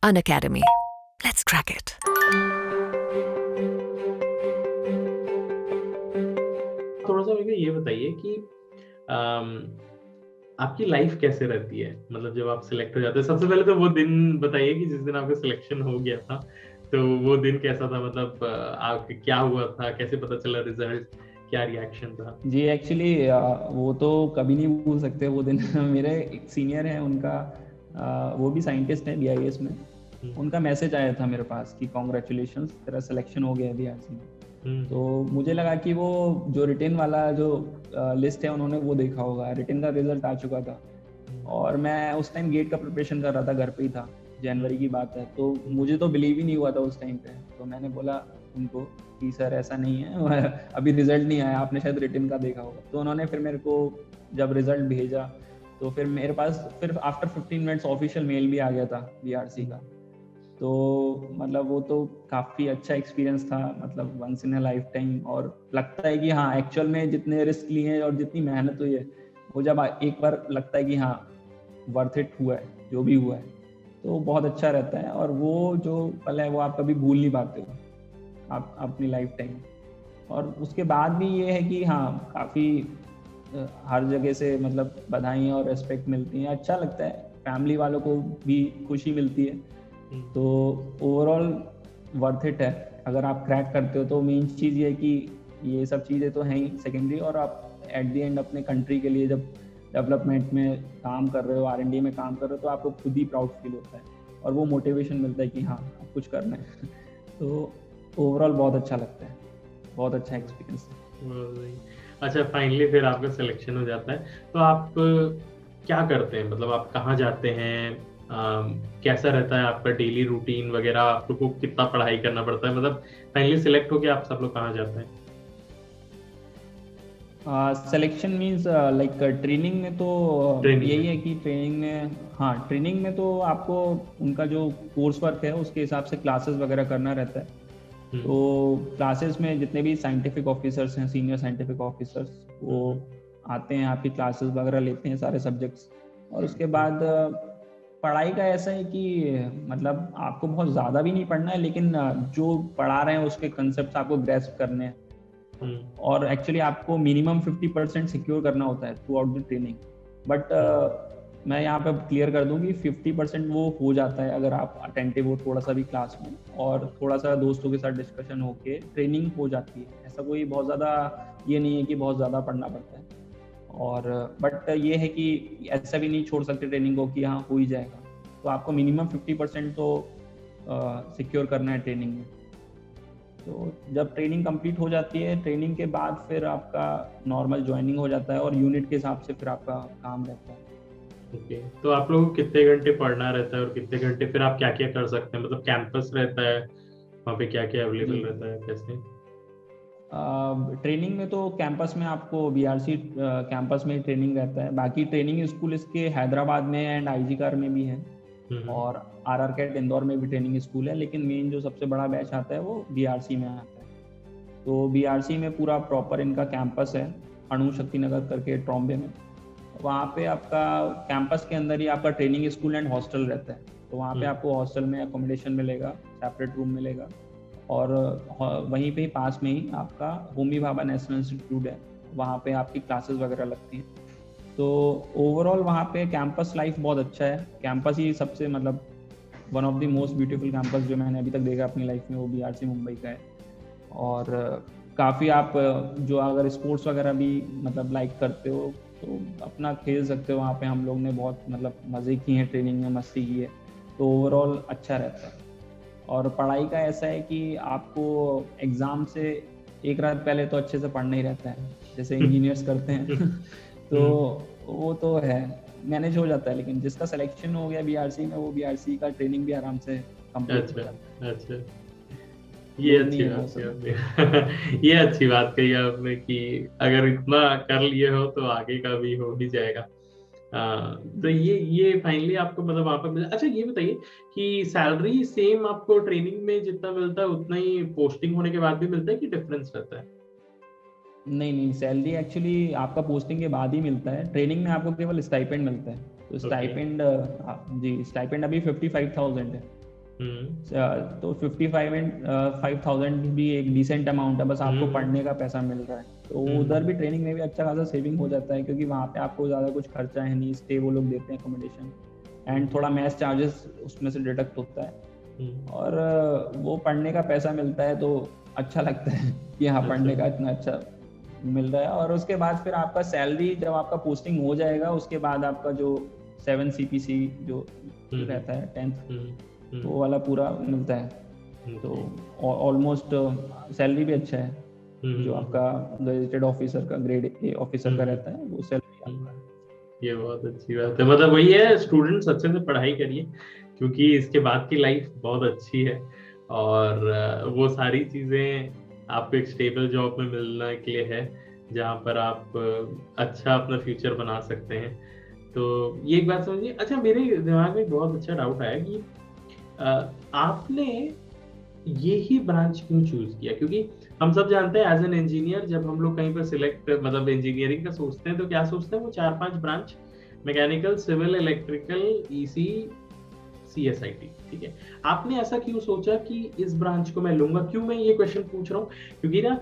Unacademy. Let's crack it. थोड़ा सा मुझे ये बताइए कि आपकी लाइफ कैसे रहती है, मतलब जब आप सिलेक्ट हो जाते हैं। सबसे पहले तो वो दिन बताइए कि जिस दिन आपका सिलेक्शन हो गया था, तो वो दिन कैसा था, मतलब आपके क्या हुआ था, कैसे पता चला रिजल्ट, क्या रिएक्शन था? जी एक्चुअली वो तो कभी नहीं भूल सकते वो दिन। मेरे एक सीनियर हैं, उनका वो भी साइंटिस्ट हैं BIS में। उनका मैसेज आया था मेरे पास कि कॉन्ग्रेचुलेशंस, तेरा सिलेक्शन हो गया है BRC में। तो मुझे लगा कि वो जो रिटन वाला जो लिस्ट है उन्होंने वो देखा होगा, रिटन का रिजल्ट आ चुका था। और मैं उस टाइम गेट का प्रिपरेशन कर रहा था, घर पे ही था, जनवरी की बात है। तो मुझे तो बिलीव ही नहीं हुआ था उस टाइम पे। तो मैंने बोला उनको कि सर ऐसा नहीं है, अभी रिजल्ट नहीं आया, आपने शायद रिटन का देखा होगा। तो उन्होंने फिर मेरे को जब रिजल्ट भेजा तो फिर मेरे पास फिर आफ्टर 15 मिनट्स ऑफिशियल मेल भी आ गया था BRC का। तो मतलब वो तो काफ़ी अच्छा एक्सपीरियंस था, मतलब once in a lifetime. और लगता है कि हाँ एक्चुअल में जितने रिस्क लिए हैं और जितनी मेहनत हुई है, वो जब एक बार लगता है कि हाँ वर्थ इट हुआ है जो भी हुआ है, तो बहुत अच्छा रहता है। और वो जो पल है वो आप कभी भूल नहीं पाते हो आप अपनी लाइफ टाइम। और उसके बाद भी ये है कि हाँ काफ़ी हर जगह से मतलब बधाई और रेस्पेक्ट मिलती हैं, अच्छा लगता है, फैमिली वालों को भी खुशी मिलती है। तो ओवरऑल वर्थ इट है। अगर आप क्रैक करते हो तो मेन चीज़ ये है कि ये सब चीज़ें तो हैं ही सेकेंडरी, और आप एट द एंड अपने कंट्री के लिए जब डेवलपमेंट में काम कर रहे हो, R&D में काम कर रहे हो, तो आपको खुद ही प्राउड फील होता है और वो मोटिवेशन मिलता है कि हाँ अब कुछ करना है। तो ओवरऑल बहुत अच्छा लगता है, बहुत अच्छा एक्सपीरियंस है। अच्छा, फाइनली फिर आपका सिलेक्शन हो जाता है, तो आप क्या करते हैं, मतलब आप कहाँ जाते हैं, कैसा रहता है आपका डेली रूटीन वगैरह, आपको कितना पढ़ाई करना पड़ता है, मतलब फाइनली सिलेक्ट होके आप सब लोग कहाँ जाते हैं? सिलेक्शन मीन्स लाइक ट्रेनिंग में तो यही है कि ट्रेनिंग में, हाँ ट्रेनिंग में तो आपको उनका जो कोर्स वर्क है उसके हिसाब से क्लासेस वगैरह करना रहता है। तो क्लासेस में जितने भी साइंटिफिक ऑफिसर्स हैं, सीनियर साइंटिफिक ऑफिसर्स, वो आते हैं, आपकी क्लासेस वगैरह लेते हैं सारे सब्जेक्ट्स। और उसके बाद पढ़ाई का ऐसा है कि मतलब आपको बहुत ज़्यादा भी नहीं पढ़ना है, लेकिन जो पढ़ा रहे हैं उसके कंसेप्ट आपको ग्रैस्प करने हैं। और एक्चुअली आपको मिनिमम 50% सिक्योर करना होता है through out the training. But मैं यहाँ पे क्लियर कर दूँ कि 50% वो हो जाता है अगर आप अटेंटिव हो थोड़ा सा भी क्लास में, और थोड़ा सा दोस्तों के साथ डिस्कशन होके ट्रेनिंग हो जाती है। ऐसा कोई बहुत ज़्यादा ये नहीं है कि बहुत ज़्यादा पढ़ना पड़ता है। और बट ये है कि ऐसा भी नहीं छोड़ सकते ट्रेनिंग को कि हाँ हो ही जाएगा। तो आपको मिनिमम 50% तो सिक्योर करना है ट्रेनिंग में। तो जब ट्रेनिंग कंप्लीट हो जाती है, ट्रेनिंग के बाद फिर आपका नॉर्मल ज्वाइनिंग हो जाता है और यूनिट के हिसाब से फिर आपका काम रहता है। ओके, तो आप लोगों को कितने घंटे पढ़ना रहता है और कितने घंटे फिर आप क्या क्या कर सकते हैं, मतलब कैंपस रहता है वहाँ पे, क्या क्या अवेलेबल रहता है, कैसे? ट्रेनिंग में तो कैंपस में आपको BRC कैंपस में ट्रेनिंग रहता है। बाकी ट्रेनिंग स्कूल इसके हैदराबाद में एंड IG कार में भी है, और RR कैट इंदौर में भी ट्रेनिंग स्कूल है। लेकिन मेन जो सबसे बड़ा बैच आता है वो BRC में आता है। तो BRC में पूरा प्रॉपर इनका कैंपस है, अणु शक्ति नगर करके ट्रॉम्बे में। वहाँ पे आपका कैंपस के अंदर ही आपका ट्रेनिंग स्कूल एंड हॉस्टल रहता है। तो वहाँ पे आपको हॉस्टल में अकोमोडेशन मिलेगा, सेपरेट रूम मिलेगा, और वहीं पे पास में ही आपका होमी भाभा नेशनल इंस्टीट्यूट है, वहाँ पे आपकी क्लासेस वगैरह लगती हैं। तो ओवरऑल वहाँ पे कैंपस लाइफ बहुत अच्छा है। कैंपस ही सबसे मतलब one of the most beautiful campus जो मैंने अभी तक देखा अपनी लाइफ में, वो BRC मुंबई का है। और काफ़ी आप जो अगर स्पोर्ट्स वगैरह भी मतलब लाइक करते हो तो अपना खेल सकते हो। वहाँ पे हम लोग ने बहुत मतलब मज़े किए हैं, ट्रेनिंग में मस्ती की है। तो ओवरऑल अच्छा रहता है। और पढ़ाई का ऐसा है कि आपको एग्ज़ाम से एक रात पहले तो अच्छे से पढ़ना ही रहता है, जैसे इंजीनियर्स करते हैं। तो वो तो है, मैनेज हो जाता है। लेकिन जिसका सिलेक्शन हो गया BRC में, वो BRC का ट्रेनिंग भी आराम से कंप्लीट हो जाता है। अच्छा, ये अच्छी बात है। ये अच्छी बात कही आपने कि अगर इतना कर लिए हो तो आगे का भी हो ही जाएगा। तो ये फाइनली आपको मतलब वहां पर मिला। अच्छा, ये बताइए कि सैलरी सेम आपको ट्रेनिंग में जितना मिलता है उतना ही पोस्टिंग होने के बाद भी मिलता है कि डिफरेंस रहता है? नहीं, सैलरी एक्चुअली आपका पोस्टिंग के बाद ही मिलता है। ट्रेनिंग में आपको केवल स्टाइपेंड मिलता है। तो स्टाइपेंड जी, स्टाइपेंड अभी 55,000 है। तो 55 एंड 5,000 भी एक डिसेंट अमाउंट है, बस आपको पढ़ने का पैसा मिल रहा है। तो उधर भी ट्रेनिंग में भी अच्छा खासा सेविंग हो जाता है, क्योंकि वहाँ पे आपको ज़्यादा कुछ खर्चा है नहीं, स्टे वो लोग देते हैं, अकोमोडेशन एंड थोड़ा मैथ चार्जेस उसमें से डिडक्ट होता है, और वो पढ़ने का पैसा मिलता है तो अच्छा लगता है कि हाँ पढ़ने का इतना अच्छा मिल रहा है। और उसके बाद फिर आपका सैलरी, जब आपका पोस्टिंग हो जाएगा उसके बाद आपका जो 7 CPC जो रहता है 10th, वो वाला पूरा मिलता है। तो ऑलमोस्ट सैलरी भी अच्छा है, जो आपका गजेटेड ऑफिसर का, ग्रेड ए ऑफिसर का रहता है, वो सैलरी आपका। ये बहुत अच्छी बात है, मतलब वही है, स्टूडेंट्स अच्छे से पढ़ाई करिए, क्योंकि इसके बाद की लाइफ बहुत अच्छी है, और वो सारी चीजें आपको एक स्टेबल जॉब में मिलने के लिए है, जहाँ पर आप अच्छा अपना फ्यूचर बना सकते हैं। तो ये एक बात समझिए। अच्छा, मेरे दिमाग में बहुत अच्छा डाउट आया कि आपने ये ही ब्रांच क्यों चूज किया? क्योंकि हम सब जानते हैं एज एन इंजीनियर, जब हम लोग कहीं पर सिलेक्ट, मतलब इंजीनियरिंग का सोचते हैं, तो क्या सोचते हैं वो 4-5 branch, mechanical, civil, electrical, EC, CSIT, ठीक है। आपने ऐसा क्यों सोचा कि इस ब्रांच को मैं लूंगा? क्यों मैं ये क्वेश्चन पूछ रहा हूँ? क्योंकि ना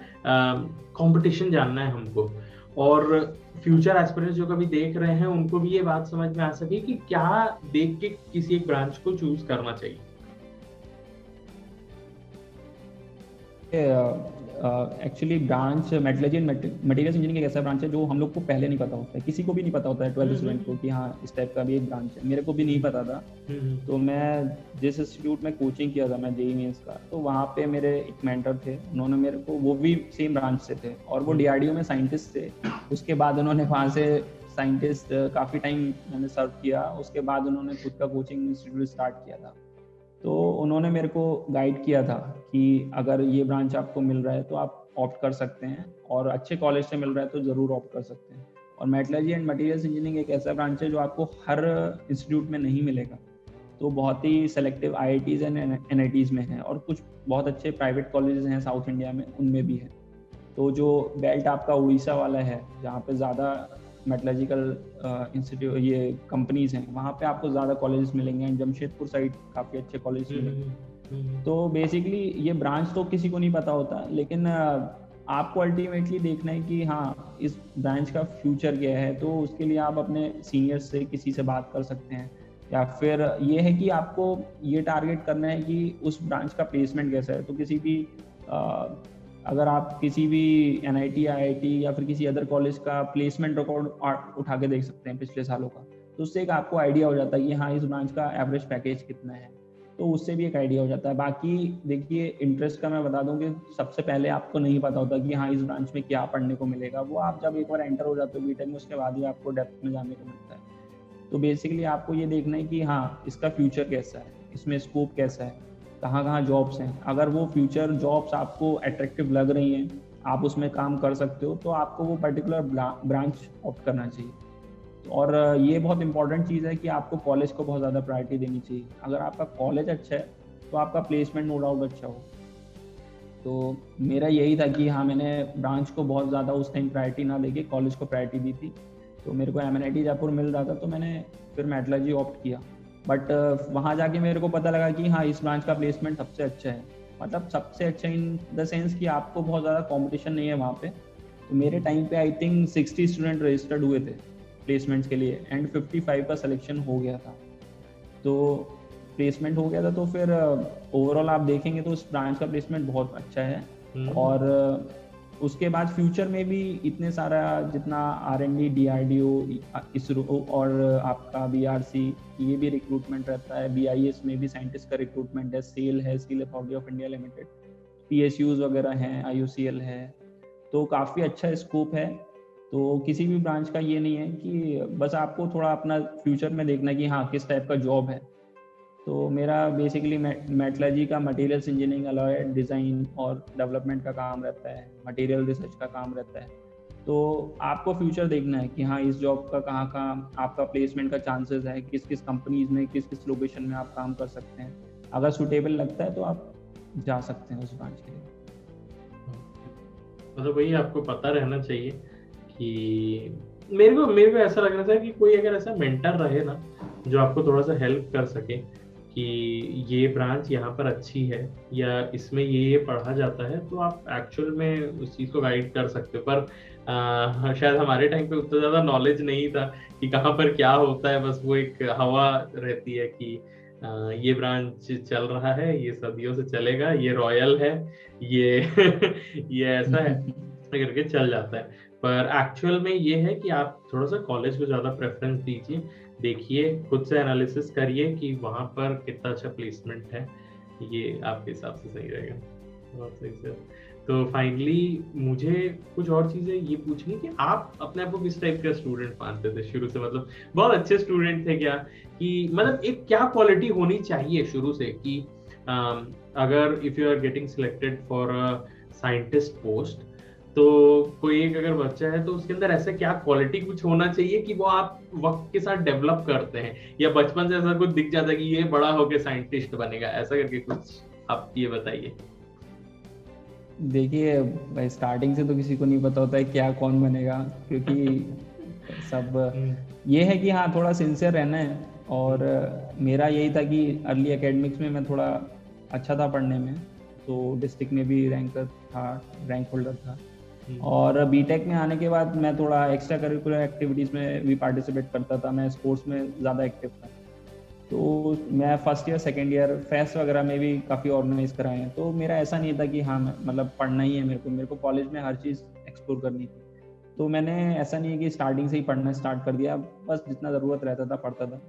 कंपटीशन जानना है हमको, और फ्यूचर एस्पिरेंट्स जो कभी देख रहे हैं उनको भी ये बात समझ में आ सके कि क्या देख के किसी एक ब्रांच को चूज करना चाहिए। Actually branch metallurgy and materials engineering एक ऐसा ब्रांच है जो हम लोग को पहले नहीं पता होता है, किसी को भी नहीं पता होता है 12th स्टूडेंट को कि हाँ इस टाइप का भी एक ब्रांच है। मेरे को भी नहीं पता था। तो मैं जिस इंस्टीट्यूट में कोचिंग किया था, मैं JEE मेंस का, तो वहाँ पे मेरे एक मेंटर थे, उन्होंने मेरे को, वो भी सेम ब्रांच से थे और वो DRDO में साइंटिस्ट थे। उसके बाद उन्होंने वहाँ से साइंटिस्ट काफ़ी टाइम मैंने सर्व किया। उसके बाद उन्होंने खुद का कोचिंग इंस्टीट्यूट स्टार्ट किया था। तो उन्होंने मेरे को गाइड किया था कि अगर ये ब्रांच आपको मिल रहा है तो आप ऑप्ट कर सकते हैं, और अच्छे कॉलेज से मिल रहा है तो ज़रूर ऑप्ट कर सकते हैं। और मेटलर्जी एंड मटेरियल्स इंजीनियरिंग एक ऐसा ब्रांच है जो आपको हर इंस्टीट्यूट में नहीं मिलेगा। तो बहुत ही सेलेक्टिव IITs एंड NITs में है, और कुछ बहुत अच्छे प्राइवेट कॉलेजेस हैं साउथ इंडिया में, उनमें भी है। तो जो बेल्ट आपका उड़ीसा वाला है, जहाँ पे ज़्यादा मेटलर्जिकल इंस्टीट्यूट, ये कंपनीज हैं, वहाँ पे आपको ज़्यादा कॉलेजेस मिलेंगे, एंड जमशेदपुर साइड काफ़ी अच्छे कॉलेज मिलेंगे। तो बेसिकली ये ब्रांच तो किसी को नहीं पता होता, लेकिन आपको अल्टीमेटली देखना है कि हाँ इस ब्रांच का फ्यूचर क्या है। तो उसके लिए आप अपने सीनियर्स से किसी से बात कर सकते हैं, या फिर ये है कि आपको ये टारगेट करना है कि उस ब्रांच का प्लेसमेंट कैसा है। तो किसी भी अगर आप किसी भी NIT, IIT या फिर किसी अदर कॉलेज का प्लेसमेंट रिकॉर्ड उठा के देख सकते हैं पिछले सालों का, तो उससे एक आपको आइडिया हो जाता है कि हाँ इस ब्रांच का एवरेज पैकेज कितना है। तो उससे भी एक आइडिया हो जाता है। बाकी देखिए, इंटरेस्ट का मैं बता दूं कि सबसे पहले आपको नहीं पता होता कि हाँ इस ब्रांच में क्या पढ़ने को मिलेगा। वो आप जब एक बार एंटर हो जाते हो बीटेक में, उसके बाद ही आपको डेप्थ में जाने को मिलता है। तो बेसिकली आपको ये देखना है कि हाँ इसका फ्यूचर कैसा है, इसमें स्कोप कैसा है, कहाँ कहाँ जॉब्स हैं। अगर वो फ्यूचर जॉब्स आपको अट्रैक्टिव लग रही हैं, आप उसमें काम कर सकते हो, तो आपको वो पर्टिकुलर ब्रांच ऑप्ट करना चाहिए। और ये बहुत इंपॉर्टेंट चीज़ है कि आपको कॉलेज को बहुत ज़्यादा प्रायोरिटी देनी चाहिए। अगर आपका कॉलेज अच्छा है तो आपका प्लेसमेंट नो डाउट अच्छा हो। तो मेरा यही था कि हाँ मैंने ब्रांच को बहुत ज़्यादा उस टाइम प्रायोरिटी ना देके कॉलेज को प्रायोरिटी दी थी। तो मेरे को MNIT जयपुर मिल रहा था, तो मैंने फिर मेटलर्जी ऑप्ट किया। बट वहाँ जाके मेरे को पता लगा कि हाँ इस ब्रांच का प्लेसमेंट सबसे अच्छा है। मतलब सबसे अच्छा इन द सेंस कि आपको बहुत ज़्यादा कंपटीशन नहीं है वहाँ पे। तो मेरे टाइम पे आई थिंक 60 स्टूडेंट रजिस्टर्ड हुए थे प्लेसमेंट्स के लिए, एंड 55 का सिलेक्शन हो गया था। तो प्लेसमेंट हो गया था, तो फिर ओवरऑल आप देखेंगे तो उस ब्रांच का प्लेसमेंट बहुत अच्छा है। और उसके बाद फ्यूचर में भी इतने सारा जितना R&D, DRDO, ISRO और आपका BRC, ये भी रिक्रूटमेंट रहता है। BIS में भी साइंटिस्ट का रिक्रूटमेंट है। सेल है, steel authority of India limited, PSUs वगैरह हैं, IOCL है। तो काफ़ी अच्छा स्कोप है। तो किसी भी ब्रांच का ये नहीं है कि बस आपको थोड़ा अपना फ्यूचर में देखना है कि हाँ किस टाइप का जॉब है। तो मेरा बेसिकली मेटलर्जी का मटेरियल्स इंजीनियरिंग, अलॉय डिज़ाइन और डेवलपमेंट का काम रहता है, मटेरियल रिसर्च का काम रहता है। तो आपको फ्यूचर देखना है कि हाँ इस जॉब का कहाँ कहाँ आपका प्लेसमेंट का चांसेस है, किस किस कंपनीज में, किस किस लोकेशन में आप काम कर सकते हैं। अगर सूटेबल लगता है तो आप जा सकते हैं उस ब्रांच के लिए। मतलब वही आपको पता रहना चाहिए कि मेरे को ऐसा लग रहा था कि कोई अगर ऐसा मेंटर रहे ना जो आपको थोड़ा सा हेल्प कर सके, कि ये ब्रांच यहाँ पर अच्छी है या इसमें ये पढ़ा जाता है, तो आप एक्चुअल में उस चीज़ को गाइड कर सकते हो। पर शायद हमारे टाइम पे उतना ज़्यादा नॉलेज नहीं था कि कहाँ पर क्या होता है, बस वो एक हवा रहती है कि ये ब्रांच चल रहा है, ये सदियों से चलेगा, ये रॉयल है, ये ये ऐसा है करके चल जाता है। पर एक्चुअल में ये है कि आप थोड़ा-सा कॉलेज को ज़्यादा प्रेफ़रेंस दीजिए, देखिए, खुद से एनालिसिस करिए कि वहाँ पर कितना अच्छा प्लेसमेंट है, ये आपके हिसाब से सही रहेगा। बहुत सही सर। तो फाइनली मुझे कुछ और चीज़ें ये पूछनी कि आप अपने आप को किस टाइप का स्टूडेंट मानते थे शुरू से? मतलब बहुत अच्छे स्टूडेंट थे क्या? कि मतलब एक क्या क्वालिटी होनी चाहिए शुरू से कि अगर if you are getting selected for a scientist post, तो कोई एक अगर बच्चा है तो उसके अंदर ऐसा क्या क्वालिटी कुछ होना चाहिए कि वो आप वक्त के साथ डेवलप करते हैं, या बचपन से ऐसा कुछ दिख जाता है कि ये बड़ा होके साइंटिस्ट बनेगा, ऐसा करके कुछ आप ये बताइए। देखिए भाई, स्टार्टिंग से तो किसी को नहीं पता होता है क्या कौन बनेगा, क्योंकि सब ये है कि हाँ, थोड़ा सिंसियर रहना है। और मेरा यही था कि अर्ली एकेडमिक्स में मैं थोड़ा अच्छा था पढ़ने में, तो डिस्ट्रिक्ट में भी रैंक होल्डर था। और बीटेक में आने के बाद मैं थोड़ा एक्स्ट्रा करिकुलर एक्टिविटीज़ में भी पार्टिसिपेट करता था, मैं स्पोर्ट्स में ज़्यादा एक्टिव था। तो मैं first year second year fest वगैरह में भी काफ़ी ऑर्गेनाइज कराए हैं। तो मेरा ऐसा नहीं था कि हाँ मतलब पढ़ना ही है मेरे को कॉलेज में हर चीज़ एक्सप्लोर करनी थी। तो मैंने ऐसा नहीं है कि स्टार्टिंग से ही पढ़ना स्टार्ट कर दिया, बस जितना ज़रूरत रहता था पढ़ता था।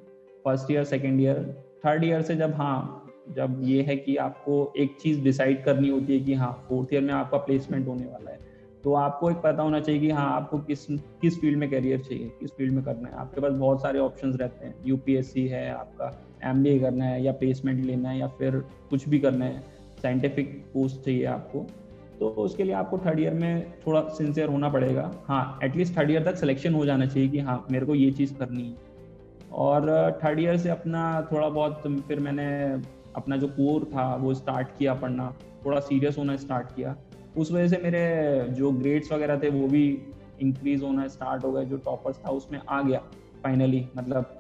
First year second year third year से जब ये है कि आपको एक चीज़ डिसाइड करनी होती है कि हाँ फोर्थ ईयर में आपका प्लेसमेंट होने वाला है, तो आपको एक पता होना चाहिए कि हाँ आपको किस फील्ड में करियर चाहिए, किस फील्ड में करना है। आपके पास बहुत सारे ऑप्शंस रहते हैं, यूपीएससी है, आपका एमबीए करना है या प्लेसमेंट लेना है या फिर कुछ भी करना है, साइंटिफिक पोस्ट चाहिए आपको, तो उसके लिए आपको थर्ड ईयर में थोड़ा सिंसियर होना पड़ेगा। हाँ, एटलीस्ट थर्ड ईयर तक सिलेक्शन हो जाना चाहिए कि हाँ मेरे को ये चीज़ करनी है। और थर्ड ईयर से अपना थोड़ा बहुत फिर मैंने अपना जो कोर था वो स्टार्ट किया पढ़ना, थोड़ा सीरियस होना स्टार्ट किया। उस वजह से मेरे जो ग्रेड्स वगैरह थे वो भी इंक्रीज होना स्टार्ट हो गए, जो टॉपर्स था उसमें आ गया फाइनली, मतलब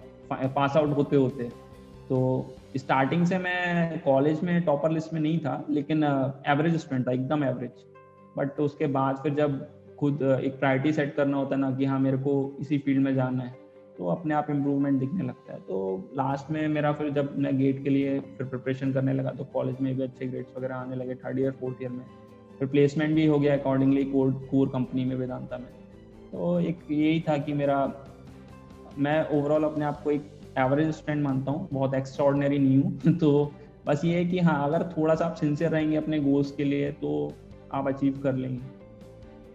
पास आउट होते होते। तो स्टार्टिंग से मैं कॉलेज में टॉपर लिस्ट में नहीं था, लेकिन एवरेज स्टूडेंट था, एकदम एवरेज। बट उसके बाद फिर जब खुद एक प्रायोरिटी सेट करना होता है ना कि हाँ मेरे को इसी फील्ड में जाना है, तो अपने आप इम्प्रूवमेंट दिखने लगता है। तो लास्ट में मेरा फिर जब मैं गेट के लिए फिर प्रिपरेशन करने लगा तो कॉलेज में भी अच्छे ग्रेड्स वगैरह आने लगे थर्ड ईयर फोर्थ ईयर में। फिर प्लेसमेंट भी हो गया अकॉर्डिंगली कोर कंपनी में, वेदांता में। तो एक यही था कि मैं ओवरऑल अपने आप को एक एवरेज स्टूडेंट मानता हूँ, बहुत एक्स्ट्राऑर्डिनरी नहीं हूँ। तो बस ये है कि हाँ अगर थोड़ा सा आप सिंसियर रहेंगे अपने गोल्स के लिए तो आप अचीव कर लेंगे।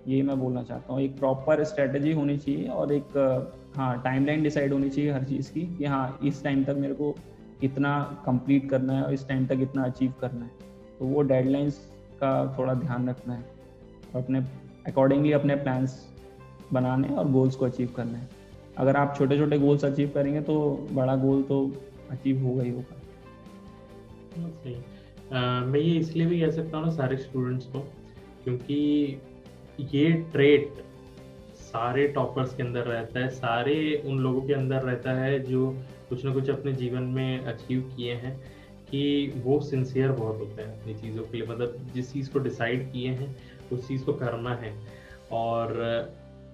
ये मैं बोलना चाहता हूँ, एक प्रॉपर स्ट्रेटजी होनी चाहिए और एक हाँ टाइमलाइन डिसाइड होनी चाहिए हर चीज़ की कि हाँ इस टाइम तक मेरे को इतना कंप्लीट करना है और इस टाइम तक इतना अचीव करना है। तो वो डेडलाइंस का थोड़ा ध्यान रखना है और अपने अकॉर्डिंगली अपने प्लान्स बनाने और गोल्स को अचीव करना है। अगर आप छोटे छोटे गोल्स अचीव करेंगे तो बड़ा गोल तो अचीव होगा ही होगा। सही। मैं ये इसलिए भी कह सकता हूँ ना सारे स्टूडेंट्स को, क्योंकि ये ट्रेट सारे टॉपर्स के अंदर रहता है, सारे उन लोगों के अंदर रहता है जो कुछ ना कुछ अपने जीवन में अचीव किए हैं, कि वो सिंसियर बहुत होते हैं अपनी चीज़ों के लिए। मतलब जिस चीज़ को डिसाइड किए हैं उस चीज़ को करना है और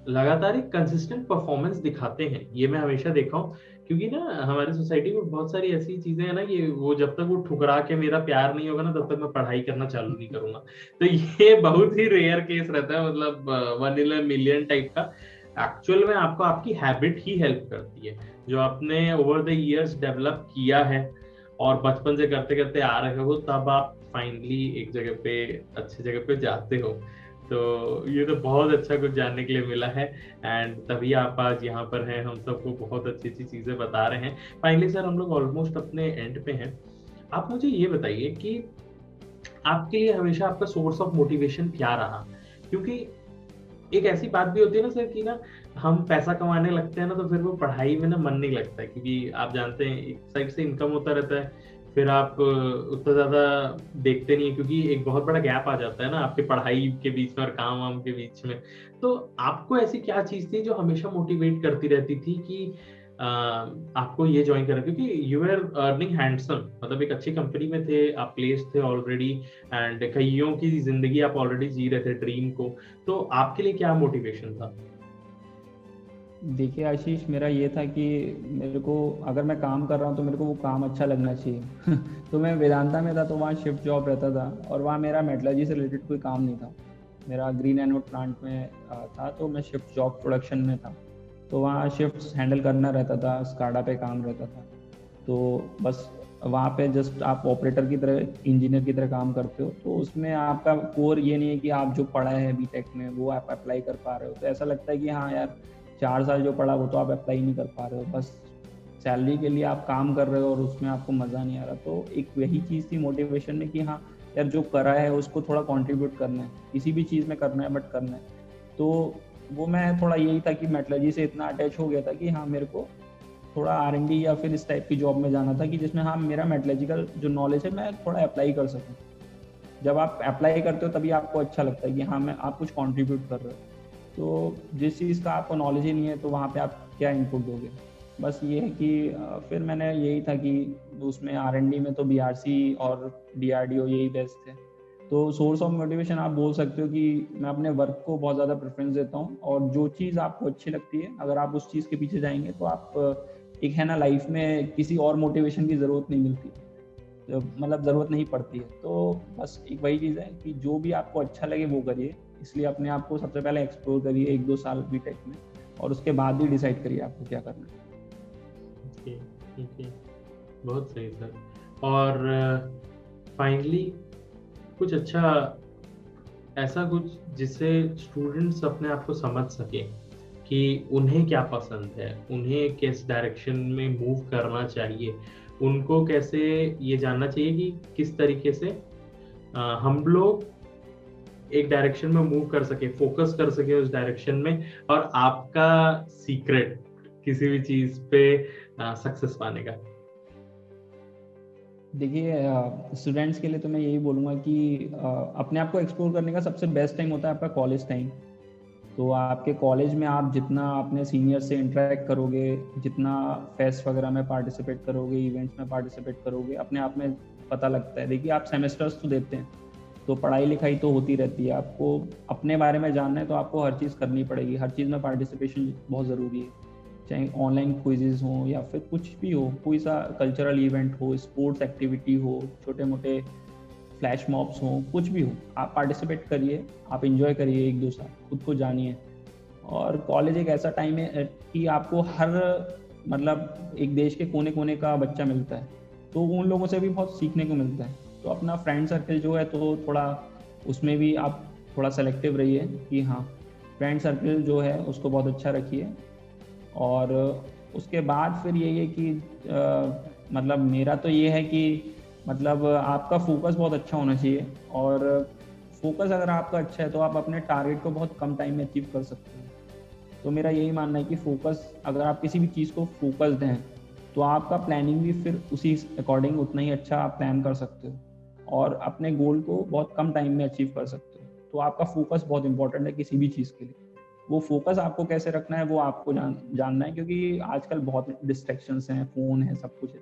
लगातार एक कंसिस्टेंट परफॉर्मेंस दिखाते हैं। ये मैं हमेशा देखा हूँ, क्योंकि ना हमारी सोसाइटी में बहुत सारी ऐसी चीजें हैं ना कि वो जब तक वो ठुकरा के मेरा प्यार नहीं होगा ना तब तक मैं पढ़ाई करना चालू नहीं करूंगा। तो ये बहुत ही रेयर केस रहता है, मतलब 1 in a million टाइप का। एक्चुअल में आपको आपकी हैबिट ही हेल्प करती है, जो आपने ओवर द इयर्स डेवलप किया है और बचपन से करते करते आ रहे हो, तब आप फाइनली एक जगह पे अच्छी जगह पे जाते हो। तो ये तो बहुत अच्छा कुछ जानने के लिए मिला है एंड तभी आप आज यहाँ पर हैं, हम सबको बहुत अच्छी अच्छी चीजें बता रहे हैं। फाइनली सर हम लोग ऑलमोस्ट अपने एंड पे हैं। आप मुझे ये बताइए कि आपके लिए हमेशा आपका सोर्स ऑफ मोटिवेशन क्या रहा? क्योंकि एक ऐसी बात भी होती है ना सर कि ना हम पैसा कमाने लगते हैं ना तो फिर वो पढ़ाई में ना मन नहीं लगता है, क्योंकि आप जानते हैं एक साइड से इनकम होता रहता है, फिर आप उतना ज्यादा देखते नहीं है क्योंकि एक बहुत बड़ा गैप आ जाता है ना आपके पढ़ाई के बीच में और काम वाम के बीच में। तो आपको ऐसी क्या चीज थी जो हमेशा मोटिवेट करती रहती थी कि आपको ये ज्वाइन करा, क्योंकि यू आर अर्निंग हैंडसम, मतलब एक अच्छी कंपनी में थे आप, प्लेस थे ऑलरेडी, एंड कईयों की जिंदगी आप ऑलरेडी जी रहे थे ड्रीम को, तो आपके लिए क्या मोटिवेशन था? देखिए आशीष, मेरा ये था कि मेरे को अगर मैं काम कर रहा हूँ तो मेरे को वो काम अच्छा लगना चाहिए। तो मैं वेदांता में था तो वहाँ शिफ्ट जॉब रहता था, और वहाँ मेरा मेटलर्जी से रिलेटेड कोई काम नहीं था। मेरा ग्रीन एनोड प्लांट में था, तो मैं शिफ्ट जॉब प्रोडक्शन में था, तो वहाँ शिफ्ट हैंडल करना रहता था, स्काडा पे काम रहता था। तो बस वहाँ पे जस्ट आप ऑपरेटर की तरह, इंजीनियर की तरह काम करते हो, तो उसमें आपका कोर ये नहीं है कि आप जो पढ़ा है बीटेक में वो आप अप्लाई कर पा रहे हो। तो ऐसा लगता है कि हाँ यार, 4 साल जो पढ़ा वो तो आप अप्लाई नहीं कर पा रहे हो, बस सैलरी के लिए आप काम कर रहे हो और उसमें आपको मज़ा नहीं आ रहा। तो एक वही चीज़ थी मोटिवेशन में कि हाँ यार, जो करा है उसको थोड़ा कंट्रीब्यूट करना है, किसी भी चीज़ में करना है बट करना है। तो वो मैं थोड़ा यही था कि मेटलर्जी से इतना अटैच हो गया था कि हाँ मेरे को थोड़ा R&D या फिर इस टाइप की जॉब में जाना था कि जिसमें हाँ मेरा मेटलर्जिकल जो नॉलेज है मैं थोड़ा अप्लाई कर सकूँ। जब आप अप्लाई करते हो तभी आपको अच्छा लगता है कि हाँ मैं आप कुछ कंट्रीब्यूट कर रहे हो। तो जिस चीज़ का आपको नॉलेज ही नहीं है तो वहाँ पे आप क्या इनपुट दोगे। बस ये है कि फिर मैंने यही था कि उसमें R&D में तो BRC और DRDO यही बेस्ट थे। तो सोर्स ऑफ मोटिवेशन आप बोल सकते हो कि मैं अपने वर्क को बहुत ज़्यादा प्रेफरेंस देता हूँ, और जो चीज़ आपको अच्छी लगती है अगर आप उस चीज़ के पीछे जाएंगे तो आप एक है ना, लाइफ में किसी और मोटिवेशन की ज़रूरत नहीं मिलती, मतलब ज़रूरत नहीं पड़ती है। तो बस एक वही चीज़ है कि जो भी आपको अच्छा लगे वो करिए। इसलिए अपने आप को सबसे पहले एक्सप्लोर करिए 1-2 साल बीटेक में, और उसके बाद ही डिसाइड करिए आपको क्या करना है। ओके, बहुत सही सर। और फाइनली कुछ अच्छा, ऐसा कुछ जिससे स्टूडेंट्स अपने आप को समझ सके कि उन्हें क्या पसंद है, उन्हें किस डायरेक्शन में मूव करना चाहिए, उनको कैसे ये जानना चाहिए कि किस तरीके से हम लोग एक डायरेक्शन में मूव कर सके, फोकस कर सके उस डायरेक्शन में, और आपका सीक्रेट किसी भी चीज पे सक्सेस पाने का। देखिए स्टूडेंट्स के लिए तो मैं यही बोलूँगा कि अपने आप को एक्सप्लोर करने का सबसे बेस्ट टाइम होता है आपका कॉलेज टाइम। तो आपके कॉलेज में आप जितना अपने सीनियर से इंटरेक्ट करोगे, जितना फेस्ट वगैरह में पार्टिसिपेट करोगे, इवेंट्स में पार्टिसिपेट करोगे, अपने आप में पता लगता है। देखिए आप सेमेस्टर्स तो देते हैं, तो पढ़ाई लिखाई तो होती रहती है, आपको अपने बारे में जानना है तो आपको हर चीज़ करनी पड़ेगी, हर चीज़ में पार्टिसिपेशन बहुत ज़रूरी है, चाहे ऑनलाइन क्विजेज हो या फिर कुछ भी हो, कोई सा कल्चरल इवेंट हो, स्पोर्ट्स एक्टिविटी हो, छोटे मोटे फ्लैश मॉब्स हो, कुछ भी हो, आप पार्टिसिपेट करिए, आप इंजॉय करिए 1-2 साल, खुद को जानिए। और कॉलेज एक ऐसा टाइम है कि आपको हर, मतलब एक देश के कोने कोने का बच्चा मिलता है, तो उन लोगों से भी बहुत सीखने को मिलता है। तो अपना फ्रेंड सर्कल जो है तो थोड़ा उसमें भी आप थोड़ा सेलेक्टिव रहिए कि हाँ फ्रेंड सर्कल जो है उसको बहुत अच्छा रखिए। और उसके बाद फिर यही है कि मतलब मेरा तो ये है कि मतलब आपका फोकस बहुत अच्छा होना चाहिए, और फोकस अगर आपका अच्छा है तो आप अपने टारगेट को बहुत कम टाइम में अचीव कर सकते हैं। तो मेरा यही मानना है कि फोकस, अगर आप किसी भी चीज़ को फोकस्ड हैं तो आपका प्लानिंग भी फिर उसी अकॉर्डिंग उतना ही अच्छा आप प्लान कर सकते हो, और अपने गोल को बहुत कम टाइम में अचीव कर सकते हो। तो आपका फोकस बहुत इंपॉर्टेंट है किसी भी चीज़ के लिए। वो फोकस आपको कैसे रखना है वो आपको जानना है, क्योंकि आजकल बहुत डिस्ट्रैक्शंस हैं, फ़ोन है, सब कुछ है।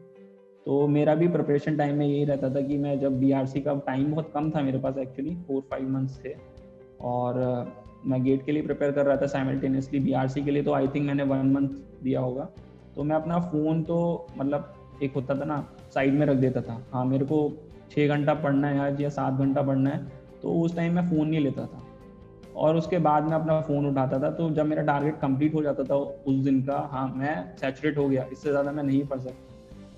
तो मेरा भी प्रिपरेशन टाइम में यही रहता था कि मैं जब BRC का टाइम बहुत कम था मेरे पास, एक्चुअली 4-5 मंथ्स थे, और मैं गेट के लिए प्रिपेयर कर रहा था साइमल्टेनियसली। BRC के लिए तो आई थिंक मैंने 1 मंथ दिया होगा। तो मैं अपना फ़ोन तो मतलब एक होता था ना, साइड में रख देता था। हाँ मेरे को 6 घंटा पढ़ना है आज या 7 घंटा पढ़ना है, तो उस टाइम मैं फ़ोन नहीं लेता था, और उसके बाद मैं अपना फ़ोन उठाता था। तो जब मेरा टारगेट कंप्लीट हो जाता था उस दिन का, हाँ मैं सैचुरेट हो गया, इससे ज़्यादा मैं नहीं पढ़ सकता,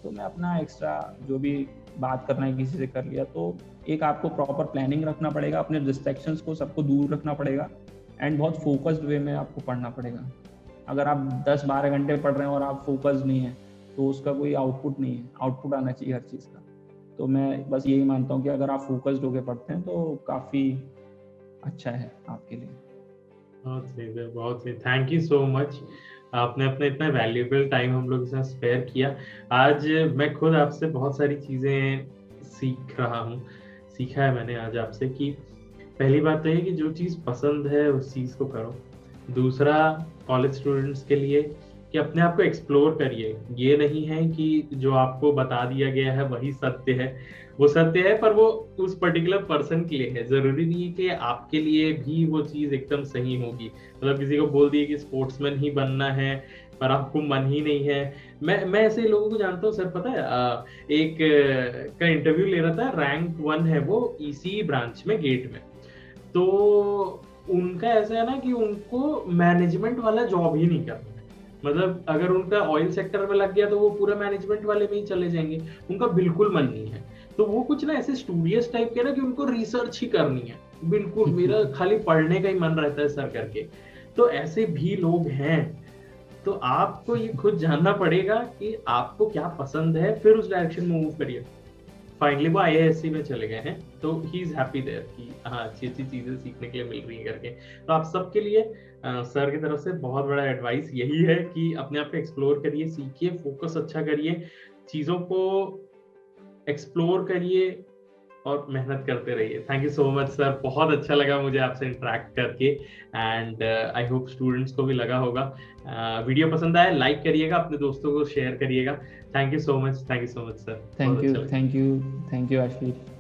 तो मैं अपना एक्स्ट्रा जो भी बात करना है किसी से कर लिया। तो एक आपको प्रॉपर प्लानिंग रखना पड़ेगा, अपने डिस्ट्रैक्शंस को सबको दूर रखना पड़ेगा, एंड बहुत फोकस्ड वे में आपको पढ़ना पड़ेगा। अगर आप 10-12 घंटे पढ़ रहे हैं और आप फोकस्ड नहीं है तो उसका कोई आउटपुट नहीं है, आउटपुट आना चाहिए हर चीज़ का। तो मैं बस यही मानता हूँ कि अगर आप फोकस्ड होकर पढ़ते हैं तो काफ़ी अच्छा है आपके लिए। बहुत सही सर, बहुत सही, थैंक यू सो मच। आपने अपना इतना वैल्यूएबल टाइम हम लोग के साथ स्पेयर किया। आज मैं खुद आपसे बहुत सारी चीज़ें सीख रहा हूँ, सीखा है मैंने आज आपसे कि पहली बात तो ये कि जो चीज़ पसंद है उस चीज़ को करो। दूसरा, कॉलेज स्टूडेंट्स के लिए कि अपने आप को एक्सप्लोर करिए। ये नहीं है कि जो आपको बता दिया गया है वही सत्य है, वो सत्य है पर वो उस पर्टिकुलर पर्सन के लिए है, जरूरी नहीं है कि आपके लिए भी वो चीज एकदम सही होगी। मतलब किसी को बोल दिए कि स्पोर्ट्समैन ही बनना है पर आपको मन ही नहीं है। मैं ऐसे लोगों को जानता हूँ सर, पता है एक का इंटरव्यू ले रहा था, रैंक 1 है वो इसी ब्रांच में, गेट में। तो उनका ऐसा है ना कि उनको मैनेजमेंट वाला जॉब ही नहीं करना है। मतलब अगर उनका ऑयल सेक्टर में लग गया तो वो पूरा मैनेजमेंट वाले में ही चले जाएंगे, उनका बिल्कुल मन नहीं है। तो वो कुछ ना ऐसे स्टूडियस टाइप के ना कि उनको रिसर्च ही करनी है, बिल्कुल मेरा खाली पढ़ने का ही मन रहता है सर करके। तो ऐसे भी लोग हैं। तो आपको ये खुद जानना पड़ेगा कि आपको क्या पसंद है, फिर उस डायरेक्शन में मूव करिए। फाइनली वो IISc में चले गए हैं, तो ही इज हैप्पी देयर कि हाँ अच्छी अच्छी चीजें सीखने के लिए मिल रही है करके। तो आप सबके लिए सर की तरफ से बहुत बड़ा एडवाइस यही है कि अपने आप को एक्सप्लोर करिए, सीखिए, फोकस अच्छा करिए, चीजों को एक्सप्लोर करिए और मेहनत करते रहिए। Thank you so much sir, बहुत अच्छा लगा मुझे आपसे इंटरेक्ट करके, एंड आई होप स्टूडेंट्स को भी लगा होगा। वीडियो पसंद आया लाइक करिएगा, अपने दोस्तों को शेयर करिएगा। Thank you so much sir. Thank you Ashish.